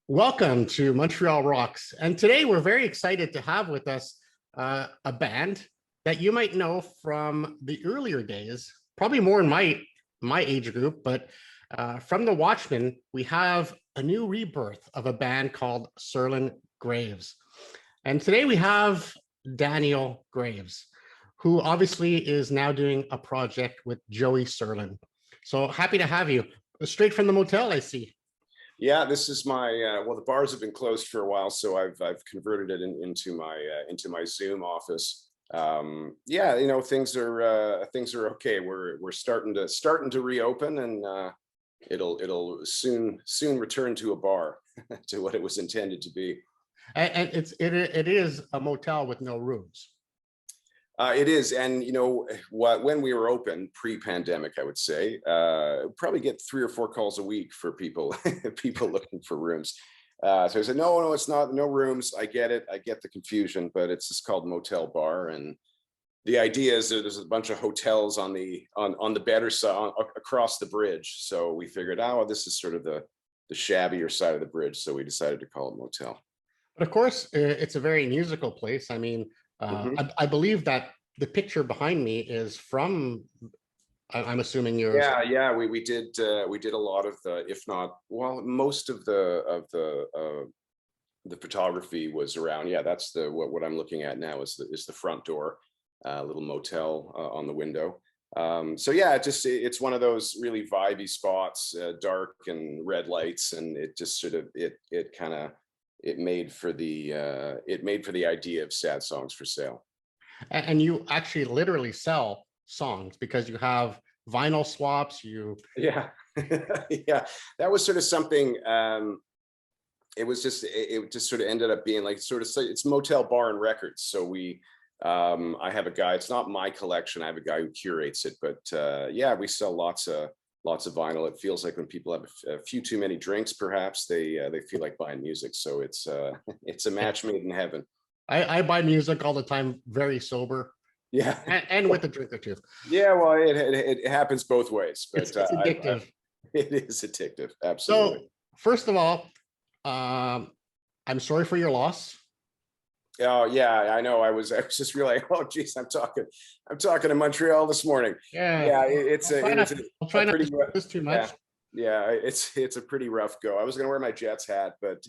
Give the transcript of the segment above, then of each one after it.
Welcome to Montreal Rocks. And today we're very excited to have with us a band that you might know from the earlier days, probably more in my age group, but from the Watchmen, we have a new rebirth of a band called Serlin Greaves. And today we have Daniel Greaves, who obviously is now doing a project with Joey Serlin. So happy to have you. Straight from the motel, I see. Yeah, this is my well, the bars have been closed for a while, so I've converted it into my Zoom office. Yeah, things are okay. We're starting to reopen, and it'll soon return to a bar to what it was intended to be. And it is a motel with no rooms. It is, and when we were open pre-pandemic, I would say probably get 3 or 4 calls a week for people people looking for rooms. So I said, no, it's not, no rooms. I get it, I get the confusion, but it's just called Motel Bar, and the idea is that there's a bunch of hotels on the better side across the bridge. So we figured, oh, this is sort of the shabbier side of the bridge, so we decided to call it Motel. But of course, it's a very musical place. I mean, I believe that the picture behind me is from, I'm assuming yours. Yeah, we did a lot of the, if not, well, most of the photography was around. Yeah, that's what I'm looking at now is the front door, little motel on the window. So yeah, it's one of those really vibey spots, dark and red lights, and it just sort of it made for the idea of sad songs for sale. And you actually literally sell songs because you have vinyl swaps. Yeah. Yeah, that was sort of something. It just sort of ended up being like it's Motel Bar and Records. So I have a guy. It's not my collection. I have a guy who curates it, but yeah, we sell lots of vinyl. It feels like when people have a few too many drinks, perhaps they feel like buying music. So it's a match made in heaven. I buy music all the time, very sober. Yeah, and with a drink or two. Yeah, well, it happens both ways, but it's addictive. It is addictive, absolutely. So first of all, I'm sorry for your loss. Oh yeah, I know. I was just realizing, oh geez, I'm talking to Montreal this morning. Yeah, I'll try not to do this too much. Yeah, it's a pretty rough go. I was going to wear my Jets hat, but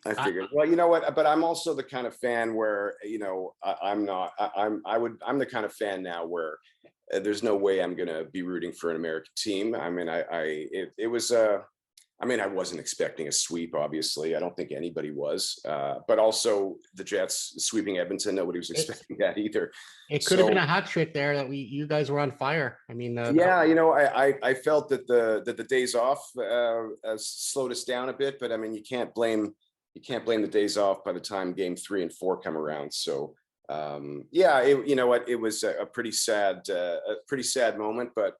I figured, well, you know what? But I'm also the kind of fan where I'm the kind of fan now where there's no way I'm going to be rooting for an American team. I mean, I wasn't expecting a sweep, obviously. I don't think anybody was. But also the Jets sweeping Edmonton, nobody was expecting that either. It could have been a hat trick there that you guys were on fire. I mean, yeah, I felt that the days off slowed us down a bit, but I mean, you can't blame the days off by the time game 3 and 4 come around. So yeah, it was a pretty sad moment, but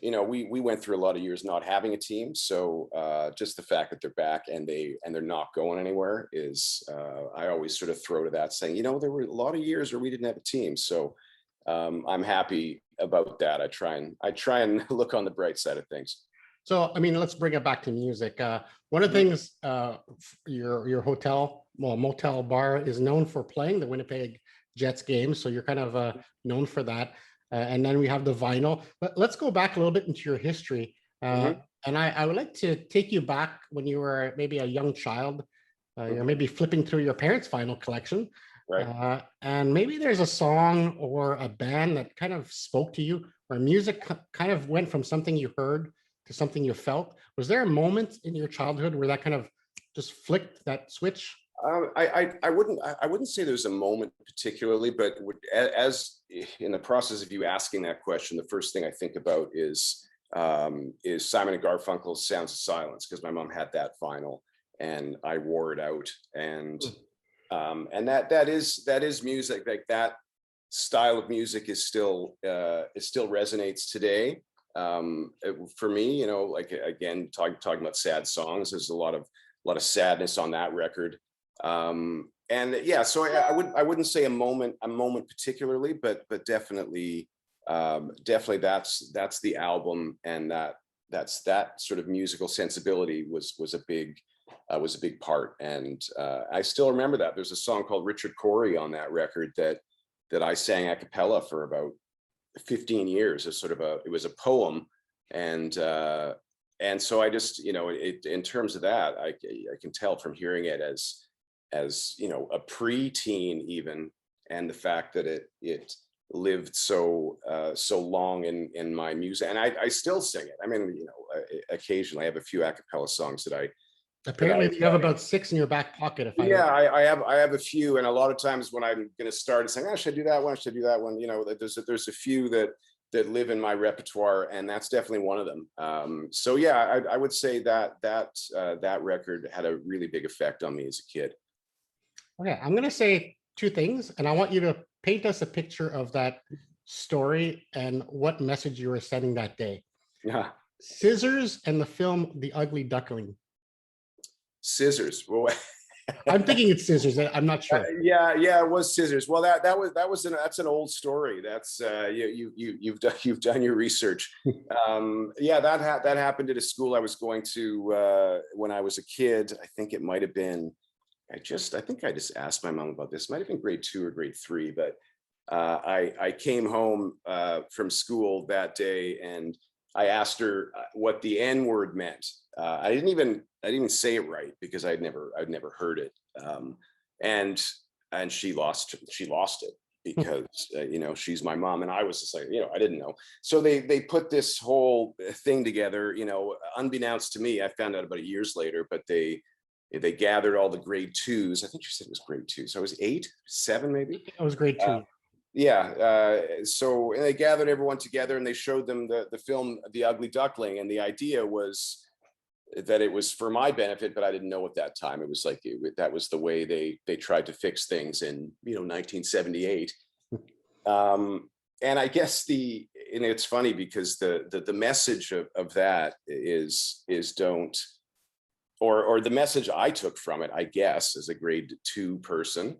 we went through a lot of years not having a team. So just the fact that they're back and they're not going anywhere is, I always sort of throw to that saying, there were a lot of years where we didn't have a team. So I'm happy about that. I try and look on the bright side of things. So, I mean, let's bring it back to music. One of the things, your Motel Bar is known for playing the Winnipeg Jets games. So you're kind of known for that. And then we have the vinyl. But let's go back a little bit into your history. And I would like to take you back when you were maybe a young child. You're maybe flipping through your parents' vinyl collection. Right. And maybe there's a song or a band that kind of spoke to you, or music kind of went from something you heard to something you felt. Was there a moment in your childhood where that kind of just flicked that switch? I wouldn't say there's a moment particularly, but as in the process of you asking that question, the first thing I think about is Simon and Garfunkel's "Sounds of Silence," because my mom had that vinyl and I wore it out, and that is music. Like that style of music is still resonates today. For me, like again, talking about sad songs, there's a lot of sadness on that record. And yeah, so I wouldn't say a moment particularly, but definitely that's the album, and that sort of musical sensibility was a big was a big part. And I still remember that. There's a song called Richard Corey on that record that I sang a cappella for about 15 years as sort of it was a poem. And so I just, in terms of that, I can tell from hearing it as a pre-teen even, and the fact that it lived so long in my music, and I still sing it. I mean, occasionally I have a few a cappella songs that I Apparently, you have about 6 in your back pocket. If yeah, I have a few, and a lot of times when I'm going to start saying, "Oh, should I do that one? Should I do that one?" There's a few that live in my repertoire, and that's definitely one of them. So yeah, I would say that record had a really big effect on me as a kid. Okay, I'm going to say 2 things, and I want you to paint us a picture of that story and what message you were sending that day. Yeah, Scissors and the film The Ugly Duckling. Scissors. Well, I'm thinking it's Scissors. I'm not sure. Yeah, it was Scissors. Well, that's an old story. That's you've done your research. Yeah, that happened at a school I was going to when I was a kid. I think it might have been. I think I just asked my mom about this. It might have been grade 2 or grade 3, but I came home from school that day and I asked her what the N word meant. I didn't even say it right because I'd never heard it. And she lost it because she's my mom, and I was just like, I didn't know. So they put this whole thing together, unbeknownst to me. I found out about years later, but they gathered all the grade 2s. I think you said it was grade 2. So I was 8, 7, maybe. It was grade 2. So they gathered everyone together and they showed them the film The Ugly Duckling, and the idea was that it was for my benefit, but I didn't know at that time. It was like that was the way they tried to fix things in 1978. And I guess and it's funny because the message of that is don't, or the message I took from it, I guess, as a grade 2 person,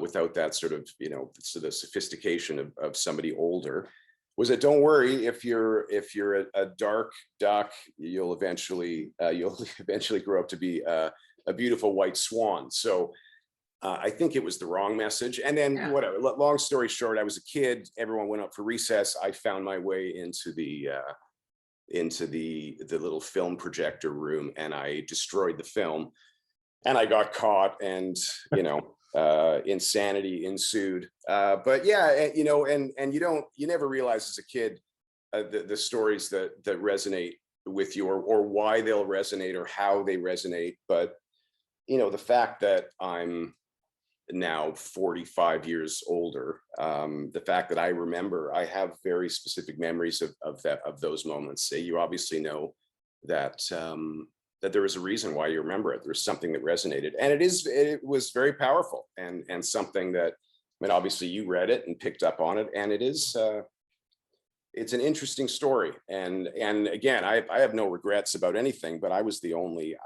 without that sort of, the sophistication of somebody older, was that don't worry, if you're a dark duck, you'll eventually grow up to be a beautiful white swan. So I think it was the wrong message. And then whatever, long story short, I was a kid, everyone went up for recess. I found my way into the little film projector room, and I destroyed the film, and I got caught, and insanity ensued. But yeah, and you never realize as a kid the stories that resonate with you, or why they'll resonate or how they resonate. But the fact that I'm now 45 years older, the fact that I have very specific memories of those moments. You obviously know that there was a reason why you remember it. There's something that resonated, and it was very powerful, and something that, obviously you read it and picked up on it, and it's an interesting story. And again, I have no regrets about anything, but I was the only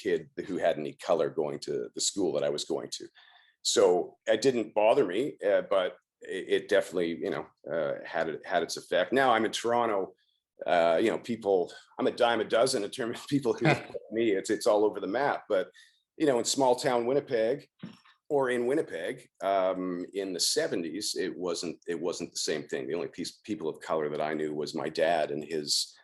kid who had any color going to the school that I was going to. So it didn't bother me, but it definitely, had its effect. Now I'm in Toronto. People, I'm a dime a dozen in terms of people who me. It's all over the map. But in small town Winnipeg, or in Winnipeg, in the 70s, it wasn't the same thing. The only people of color that I knew was my dad and his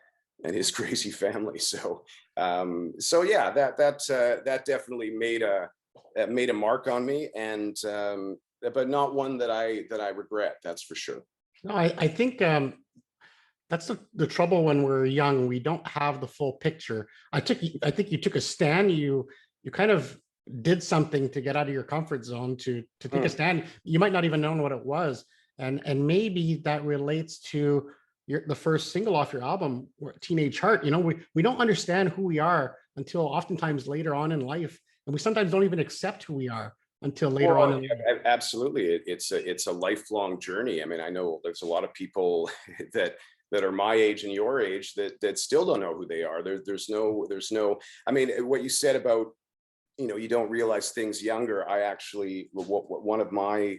crazy family. So yeah, that definitely made a mark on me, and but not one that I regret. That's for sure. No, I think that's the trouble when we're young. We don't have the full picture. I think you took a stand. You kind of did something to get out of your comfort zone to take a stand. You might not even know what it was, and maybe that relates to the first single off your album, Teenage Heart. We don't understand who we are until oftentimes later on in life, and we sometimes don't even accept who we are until later on in life. Absolutely, it's a lifelong journey. I know there's a lot of people that are my age and your age that still don't know who they are. There's no. What you said about, you don't realize things younger. I actually, one of my,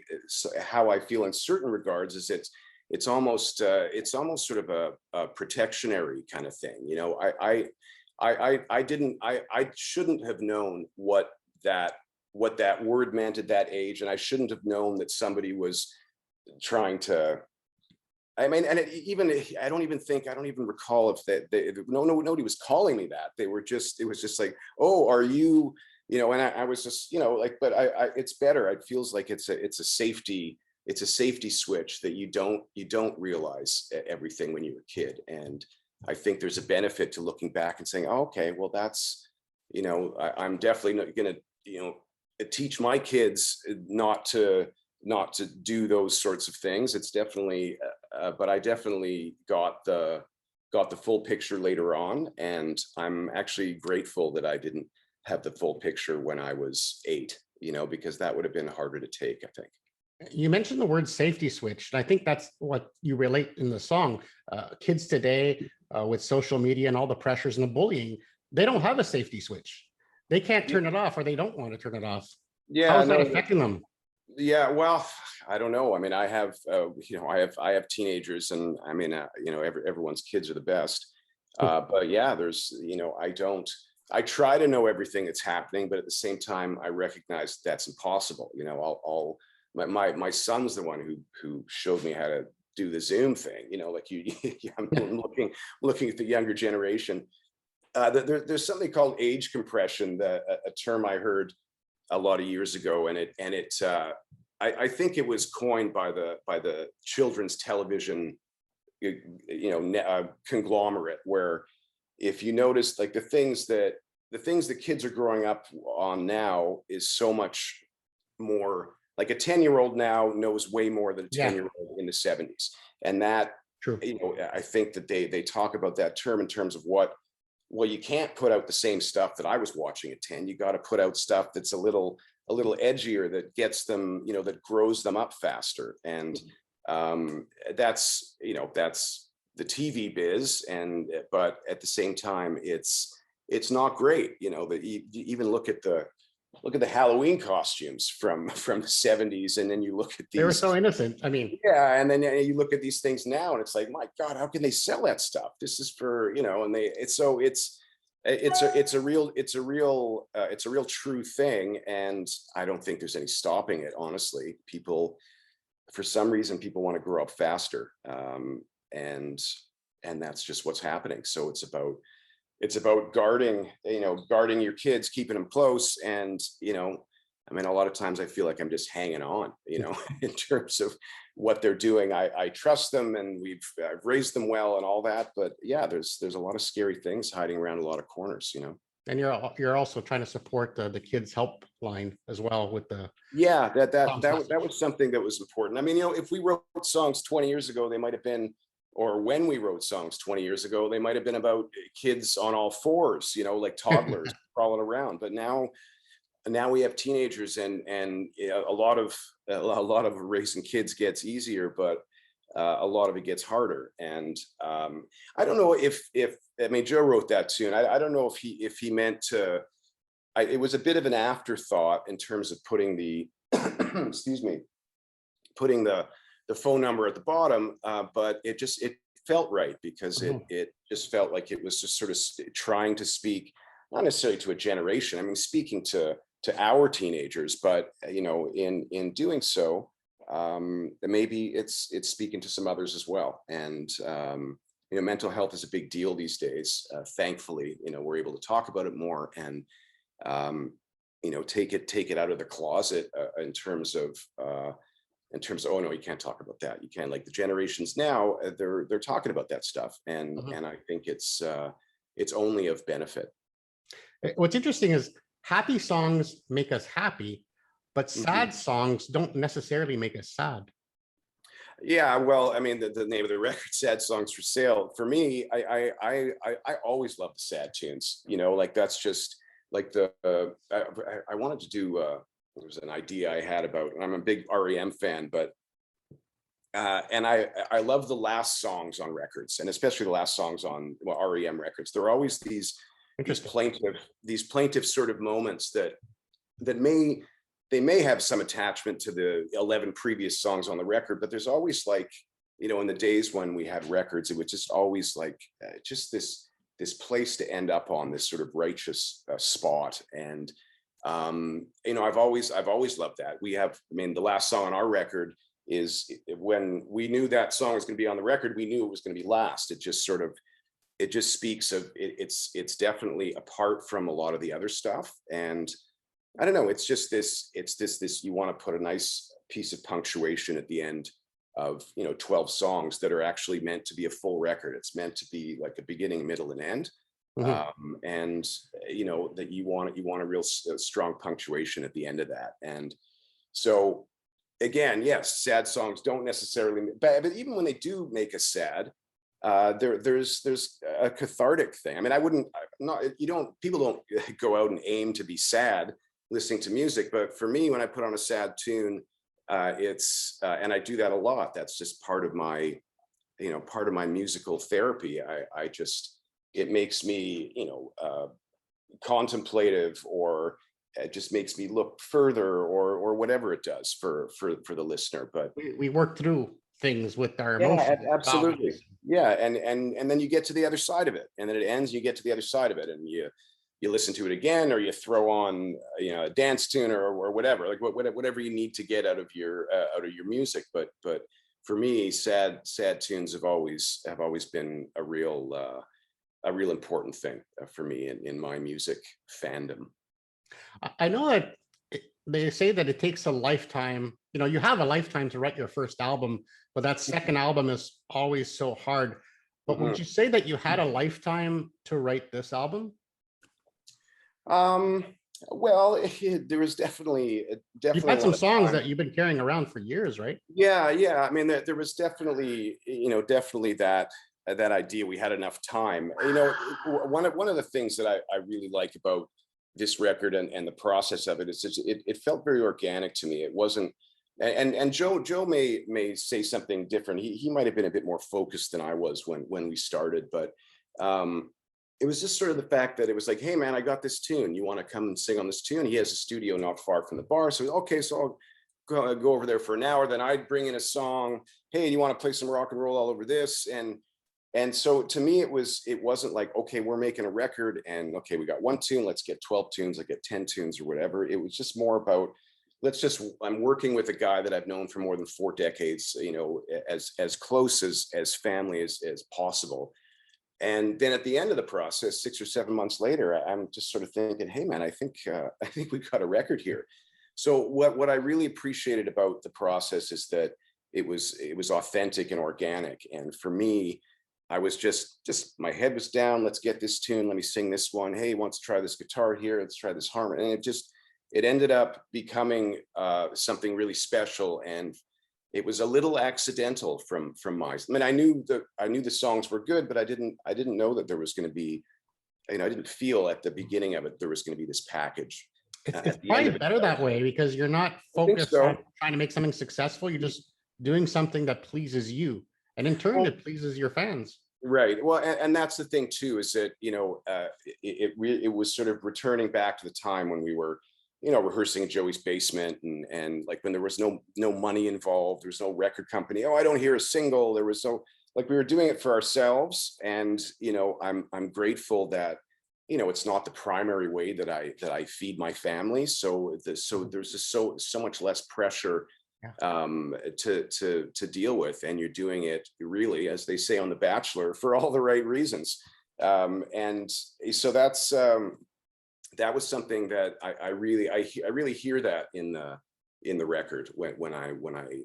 how I feel in certain regards is it's almost sort of a protectionary kind of thing. I shouldn't have known what that word meant at that age, and I shouldn't have known that somebody was trying to. I mean, and I don't even recall if nobody was calling me that. It was just like, oh, are you, and I was just, like, but it's better. It feels like it's a safety switch that you don't realize everything when you're a kid. And I think there's a benefit to looking back and saying, oh, okay, well, that's, I'm definitely not going to, teach my kids not to do those sorts of things. It's definitely, but I definitely got the full picture later on. And I'm actually grateful that I didn't have the full picture when I was 8, because that would have been harder to take, I think. You mentioned the word safety switch, and I think that's what you relate in the song. Kids today, with social media and all the pressures and the bullying, they don't have a safety switch. They can't turn it off, or they don't want to turn it off. Yeah, how is that affecting them? Yeah, well, I don't know. I mean, I have, I have teenagers, and I mean, everyone's kids are the best. But yeah, there's, I try to know everything that's happening, but at the same time, I recognize that's impossible. My son's the one who showed me how to do the Zoom thing. Like I'm looking at the younger generation. There's something called age compression, a term I heard a lot of years ago, and I think it was coined by the children's television conglomerate, where if you notice, like, the things that kids are growing up on now is so much more. Like, a 10-year-old now knows way more than a 10-year-old in the 70s. And that, True. I think that they talk about that term in terms of well, you can't put out the same stuff that I was watching at 10. You got to put out stuff that's a little edgier, that gets them, that grows them up faster. And that's the TV biz. But at the same time, it's not great. That you even look at the Halloween costumes from the 70s, and then you look at these. They were so innocent. I mean, yeah, and then you look at these things now, and it's like, my God, how can they sell that stuff? This is for, and it's a real true thing, and I don't think there's any stopping it. Honestly, for some reason, people want to grow up faster, and that's just what's happening. So it's about guarding your kids, keeping them close. And, I mean, a lot of times I feel like I'm just hanging on, in terms of what they're doing. I trust them, and I've raised them well and all that. But yeah, there's a lot of scary things hiding around a lot of corners, And you're also trying to support the kids helpline as well with the. Yeah, that was something that was important. I mean, if we wrote songs 20 years ago, they might have been, or when we wrote songs 20 years ago, they might have been about kids on all fours, like toddlers crawling around. But now we have teenagers, and a lot of raising kids gets easier, but a lot of it gets harder. And I don't know if I mean, Joe wrote that tune. I don't know if he meant to. It was a bit of an afterthought in terms of putting the excuse me, putting the phone number at the bottom, but it felt right, because it just felt like it was just sort of trying to speak, not necessarily to a generation. I mean, speaking to our teenagers, but in doing so, maybe it's speaking to some others as well. And mental health is a big deal these days. Thankfully, we're able to talk about it more, and take it out of the closet, in terms of oh no, you can't talk about that. You can't, like, the generations now, they're talking about that stuff, and I think it's only of benefit. What's interesting is happy songs make us happy, but sad songs don't necessarily make us sad. Yeah, well, I mean, the name of the record, "Sad Songs for Sale." For me, I always love the sad tunes. Like, that's just like I wanted to do. There was an idea I had about, and I'm a big REM fan, but and I love the last songs on records, and especially the last songs on REM records. There are always these plaintive sort of moments that may have some attachment to the 11 previous songs on the record, but there's always, like, in the days when we had records, it was just always like just this this place to end up on, this sort of righteous spot. And you know, I've always loved that. We have, I mean, the last song on our record is, when we knew that song was going to be on the record, we knew it was going to be last. It just sort of, it just speaks of it's definitely apart from a lot of the other stuff. And I don't know, it's just this, you want to put a nice piece of punctuation at the end of, you know, 12 songs that are actually meant to be a full record. It's meant to be like a beginning, middle, and end. And you know, that you want a real strong punctuation at the end of that. And so again, yes, sad songs don't necessarily, but even when they do make us sad, there's a cathartic thing. I mean, people don't go out and aim to be sad listening to music, but for me, when I put on a sad tune, and I do that a lot. That's just part of my, you know, part of my musical therapy. I just, it makes me, you know, contemplative, or it just makes me look further, or whatever it does for the listener. But we work through things with our yeah, emotions. absolutely. Yeah, and then you get to the other side of it, and then it ends, you get to the other side of it, and you listen to it again, or you throw on, you know, a dance tune, or whatever, like whatever you need to get out of your music. But for me, sad tunes have always been a real important thing for me in my music fandom. I know that they say that it takes a lifetime. You know, you have a lifetime to write your first album, but that second album is always so hard. But would you say that you had a lifetime to write this album? Well, there was definitely You've had some songs that you've been carrying around for years, right? Yeah. I mean, there was definitely, you know, definitely that idea we had enough time. You know, one of the things that I really like about this record and the process of it is it felt very organic to me. It wasn't, and Joe may say something different. He might have been a bit more focused than I was when we started, but it was just sort of the fact that it was like, hey man, I got this tune. You want to come and sing on this tune? He has a studio not far from the bar. So okay, so I'll go over there for an hour. Then I'd bring in a song. Hey, do you want to play some rock and roll all over this? And so to me, it wasn't like, okay, we're making a record and okay, we got one tune, let's get 12 tunes, let's get 10 tunes or whatever. It was just more about, I'm working with a guy that I've known for more than 4 decades, you know, as close as family as possible. And then at the end of the process, 6 or 7 months later, I'm just sort of thinking, hey man, I think we've got a record here. So what I really appreciated about the process is that it was authentic and organic. And for me, I was just my head was down. Let's get this tune. Let me sing this one. Hey, wants to try this guitar here. Let's try this harmony. And it ended up becoming something really special. And it was a little accidental from my. I mean, I knew the songs were good, but I didn't know that there was going to be. You know, I didn't feel at the beginning of it there was going to be this package. It's probably better that way because you're not focused on trying to make something successful. You're just doing something that pleases you, and in turn, it pleases your fans. Right. Well, and that's the thing too, is that, you know, it was sort of returning back to the time when we were, you know, rehearsing in Joey's basement, and like when there was no money involved, there was no record company. Oh, I don't hear a single. There was no, like, we were doing it for ourselves, and you know, I'm grateful that, you know, it's not the primary way that I feed my family. So there's just so much less pressure to deal with, and you're doing it really, as they say on The Bachelor, for all the right reasons. And so that was something that I really hear that in the record when I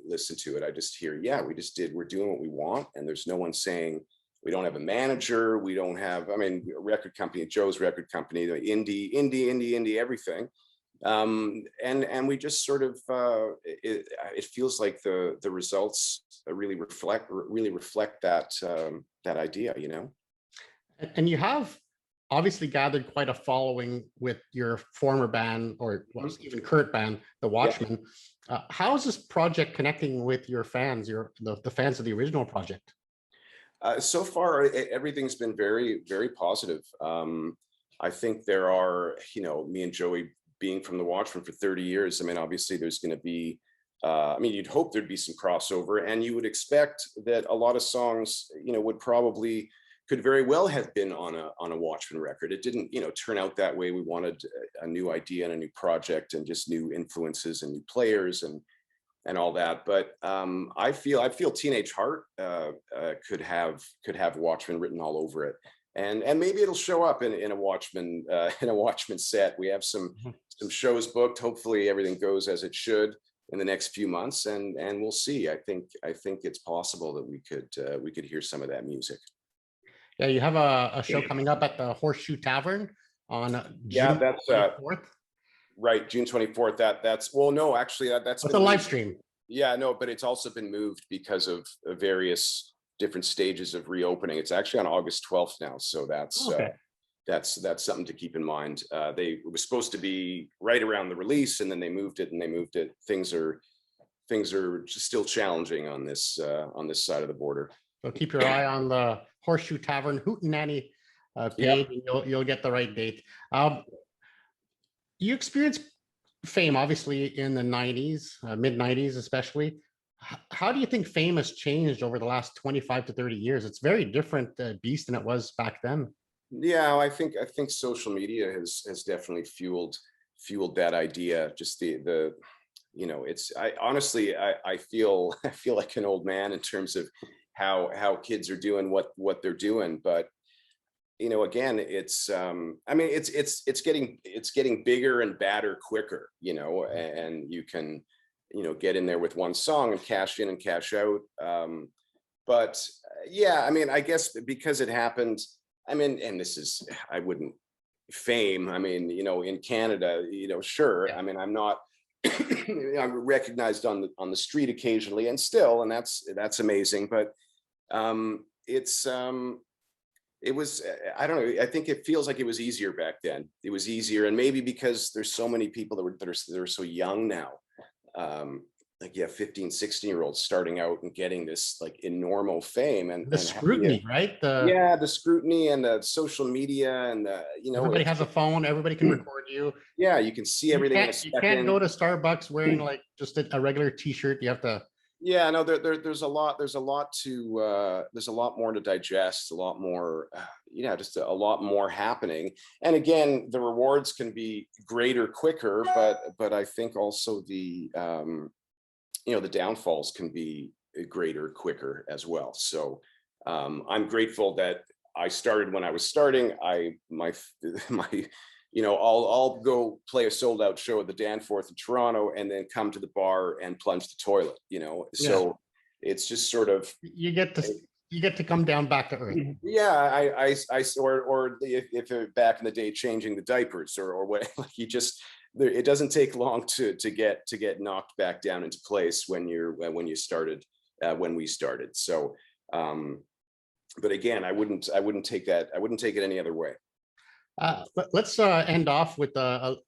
listen to it. I just hear, yeah, we're doing what we want, and there's no one saying. We don't have a manager. We don't have, I mean, a record company, Joe's record company, the indie, everything. And we just sort of, it feels like the results really reflect that idea, you know? And you have obviously gathered quite a following with your former band, or even current band, the Watchmen. Yeah. How is this project connecting with your fans, the fans of the original project? So far, everything's been very, very positive. I think there are, you know, me and Joey being from the Watchmen for 30 years. I mean, obviously there's going to be, I mean, you'd hope there'd be some crossover, and you would expect that a lot of songs, you know, would probably could very well have been on a Watchmen record. It didn't, turn out that way. We wanted a new idea and a new project and just new influences and new players and all that. But I feel Teenage Heart could have Watchmen written all over it, and maybe it'll show up in a Watchmen set. We have some shows booked. Hopefully everything goes as it should in the next few months, and we'll see. I think it's possible that we could hear some of that music. Yeah, you have a show coming up at the Horseshoe Tavern on Yeah, June that's 24th. right, June 24th. That's well, no, actually, that's It's a live stream. Yeah, no, but it's also been moved because of various different stages of reopening. It's actually on August 12th now, so that's Okay. that's something to keep in mind. It was supposed to be right around the release, and then they moved it. Things are just still challenging on this side of the border. So keep your eye on the Horseshoe Tavern Hootenanny page, and you'll get the right date. You experienced fame, obviously, in the 90s, mid 90s especially. How do you think fame has changed over the last 25 to 30 years? It's very different beast than it was back then. Yeah, I think social media has definitely fueled that idea. Just the it's I feel like an old man in terms of how kids are doing what they're doing. But again, it's it's getting bigger and badder quicker, and you can get in there with one song and cash in and cash out. But yeah, I guess because it happened, and this is, I wouldn't fame, in Canada, sure. Yeah. I'm not I'm recognized on the street occasionally, and still, and that's amazing. But it was, I don't know, I think it feels like it was easier back then. It was easier, and maybe because there's so many people that are so young now. Like, yeah, 15, 16-year-olds starting out and getting this like enormous fame, and The scrutiny, right? the scrutiny and the social media, and everybody has a phone, everybody can record you. Yeah, you can see everything in a You can't second. go to Starbucks wearing like just a regular t-shirt. You have to. Yeah, no, there's a lot more to digest, a lot more, just a lot more happening. And again, the rewards can be greater quicker, but I think also the the downfalls can be greater quicker as well. So I'm grateful that I started when I was starting. I'll go play a sold out show at the Danforth in Toronto and then come to the bar and plunge the toilet, so it's just sort of, you get to come down back to earth. yeah, or if back in the day, changing the diapers or what, like it doesn't take long to get knocked back down into place when we started. So but again, I wouldn't take it any other way. Let's end off with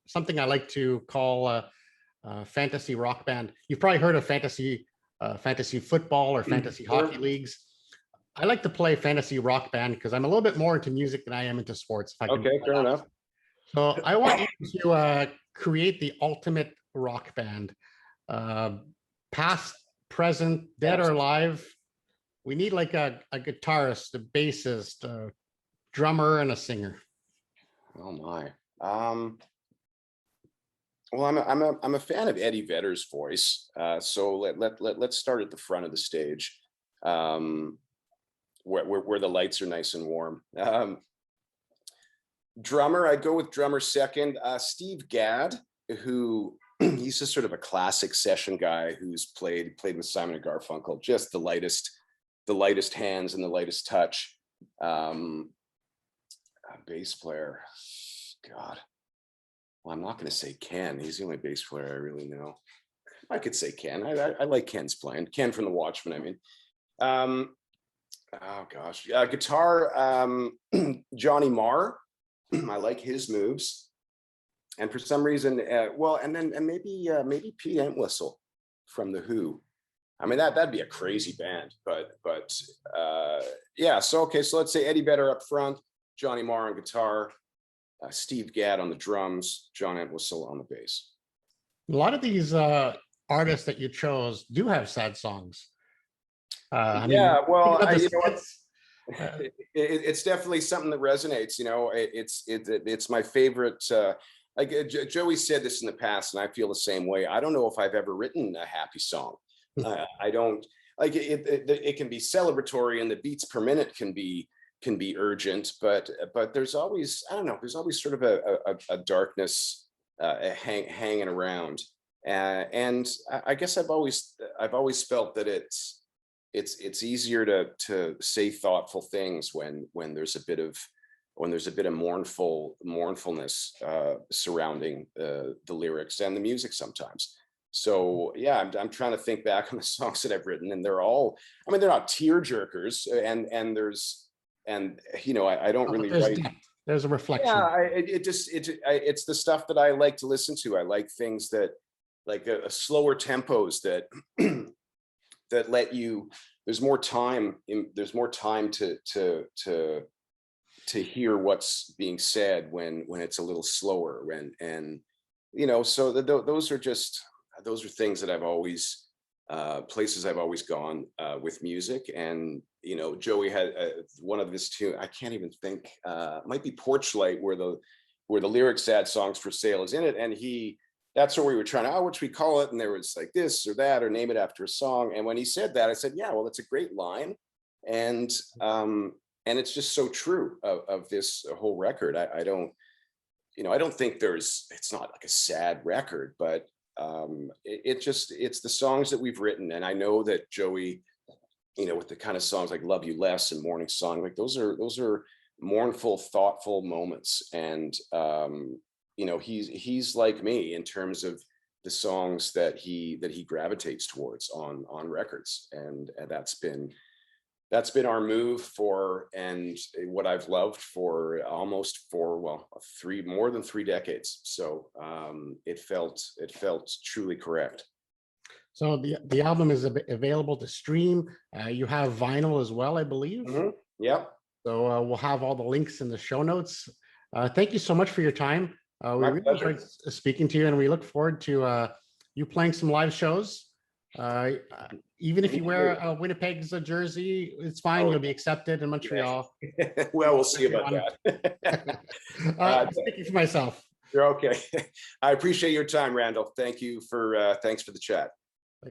something I like to call a fantasy rock band. You've probably heard of fantasy football or fantasy hockey leagues. I like to play fantasy rock band because I'm a little bit more into music than I am into sports. Okay, fair enough. So I want you to create the ultimate rock band, past, present, dead or alive. We need like a guitarist, a bassist, a drummer, and a singer. Oh my. Well, I'm a fan of Eddie Vedder's voice. So let's start at the front of the stage, where the lights are nice and warm. Drummer, I'd go with drummer second. Steve Gadd, who he's just sort of a classic session guy who's played with Simon and Garfunkel. Just the lightest hands and the lightest touch. Bass player, God. Well, I'm not going to say Ken. He's the only bass player I really know. I could say Ken. I like Ken's playing. Ken from the Watchmen, oh gosh. Guitar, Johnny Marr. I like his moves. And for some reason, maybe Pete Entwistle from The Who. That'd be a crazy band, but yeah. So let's say Eddie Vedder up front, Johnny Marr on guitar, Steve Gadd on the drums, John Entwistle on the bass. A lot of these artists that you chose do have sad songs. It's definitely something that resonates. You know, it's my favorite. Like Joey said this in the past, and I feel the same way. I don't know if I've ever written a happy song. I don't like it. It can be celebratory, and the beats per minute can be urgent, but there's always, I don't know, there's always sort of a darkness hanging around. And I guess I've always felt that it's easier to say thoughtful things when there's a bit of mournfulness surrounding the lyrics and the music sometimes. So yeah, I'm trying to think back on the songs that I've written, and they're all, I mean, they're not tear jerkers, and you know, I don't really there's write. depth. There's a reflection. Yeah, it's the stuff that I like to listen to. I like things that, like a slower tempos that that let you. There's more time to hear what's being said when it's a little slower. And you know, so those are things that I've always places I've always gone with music. And you know, Joey had one of his two, I can't even think, might be Porch Light, where the lyrics "Sad Songs for Sale" is in it, and that's where we were trying to, what should we call it? And there was like this or that, or name it after a song. And when he said that, I said, yeah, well, that's a great line. And it's just so true of this whole record. I don't, you know, I don't think it's not like a sad record, but it's the songs that we've written. And I know that Joey, you know, with the kind of songs like "Love You Less" and "Morning Song," like those are mournful, thoughtful moments. And you know, he's like me in terms of the songs that he gravitates towards on records. And that's been our move for, and what I've loved for more than 3 decades. So it felt truly correct. So the album is available to stream. You have vinyl as well, I believe. Mm-hmm. Yep. So we'll have all the links in the show notes. Thank you so much for your time. We really enjoyed speaking to you, and we look forward to you playing some live shows. Even if you wear Winnipeg's jersey, it's fine. You'll be accepted in Montreal. Well, we'll see about that. Speaking for myself. You're okay. I appreciate your time, Randall. Thanks for the chat.